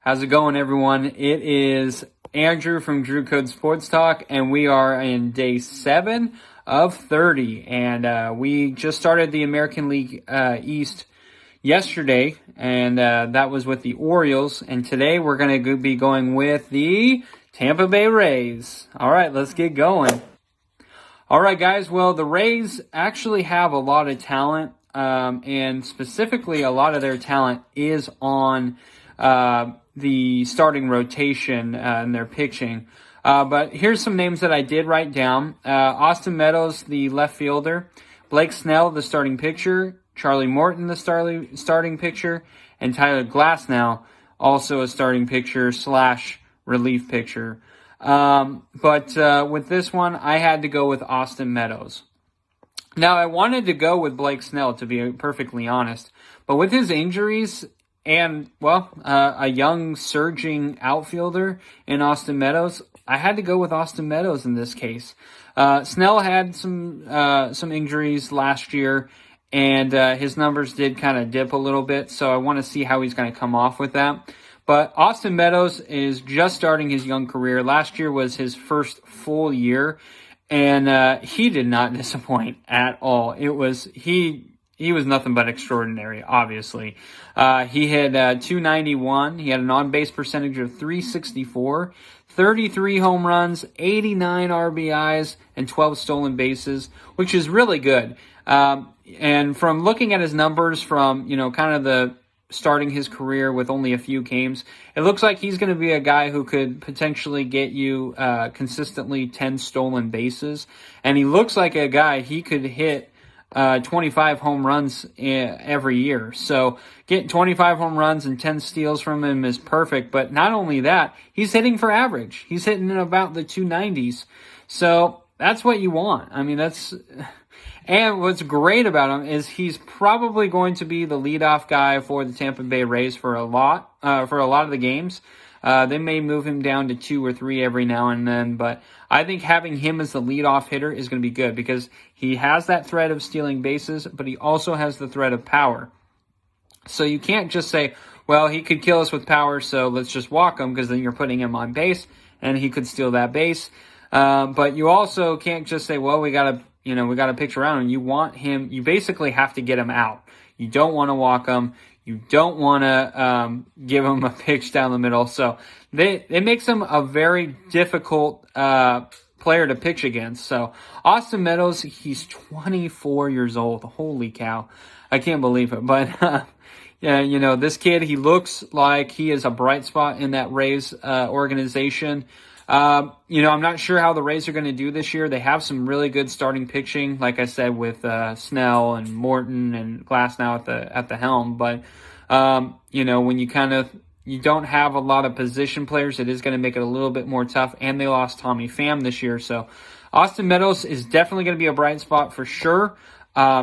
How's it going, everyone? It is Andrew from Drew Code Sports Talk, and we are in day 7 of 30. And we just started the American League East yesterday, and that was with the Orioles. And today we're going to be going with the Tampa Bay Rays. All right, let's get going. All right, guys. Well, the Rays actually have a lot of talent, and specifically a lot of their talent is on the starting rotation and their pitching. But here's some names that I did write down. Austin Meadows, the left fielder. Blake Snell, the starting pitcher. Charlie Morton, the starting pitcher. And Tyler Glasnow, also a starting pitcher / relief pitcher. But with this one, I had to go with Austin Meadows. Now, I wanted to go with Blake Snell, to be perfectly honest. But with his injuries and, a young surging outfielder in Austin Meadows, I had to go with Austin Meadows in this case. Snell had some injuries last year, and his numbers did kind of dip a little bit, so I want to see how he's going to come off with that. But Austin Meadows is just starting his young career. Last year was his first full year, and he did not disappoint at all. He was nothing but extraordinary, obviously. He had 291. He had an on-base percentage of 364, 33 home runs, 89 RBIs, and 12 stolen bases, which is really good. And from looking at his numbers from, kind of the starting his career with only a few games, it looks like he's going to be a guy who could potentially get you consistently 10 stolen bases. And he looks like a guy, he could hit 25 home runs every year. So getting 25 home runs and 10 steals from him is perfect. But not only that, he's hitting for average. He's hitting in about the 290s. So that's what you want. I mean, and what's great about him is he's probably going to be the leadoff guy for the Tampa Bay Rays for a lot of the games. They may move him down to 2 or 3 every now and then, but I think having him as the leadoff hitter is going to be good because he has that threat of stealing bases, but he also has the threat of power. So you can't just say, well, he could kill us with power, so let's just walk him, because then you're putting him on base and he could steal that base. But you also can't just say, well, we got to pitch around him. You want him, you basically have to get him out. You don't want to walk him. You don't want to give him a pitch down the middle. So it makes him a very difficult player to pitch against. So Austin Meadows, he's 24 years old. Holy cow. I can't believe it. But, this kid, he looks like he is a bright spot in that Rays organization. I'm not sure how the Rays are going to do this year. They have some really good starting pitching, like I said, with Snell and Morton and Glasnow at the helm. But when you don't have a lot of position players, it is going to make it a little bit more tough. And they lost Tommy Pham this year, so Austin Meadows is definitely going to be a bright spot for sure.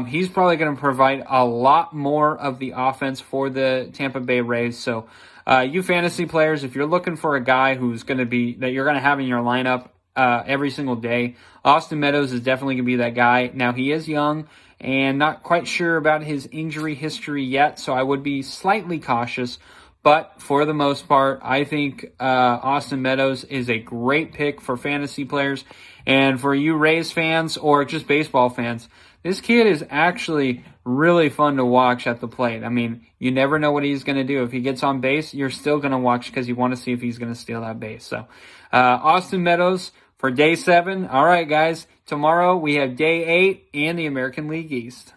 He's probably going to provide a lot more of the offense for the Tampa Bay Rays. So you fantasy players, if you're looking for a guy that you're going to have in your lineup every single day, Austin Meadows is definitely going to be that guy. Now, he is young and not quite sure about his injury history yet, so I would be slightly cautious. But for the most part, I think Austin Meadows is a great pick for fantasy players. And for you Rays fans or just baseball fans, this kid is actually really fun to watch at the plate. I mean, you never know what he's going to do. If he gets on base, you're still going to watch because you want to see if he's going to steal that base. So, Austin Meadows for day 7. All right, guys. Tomorrow we have day 8 in the American League East.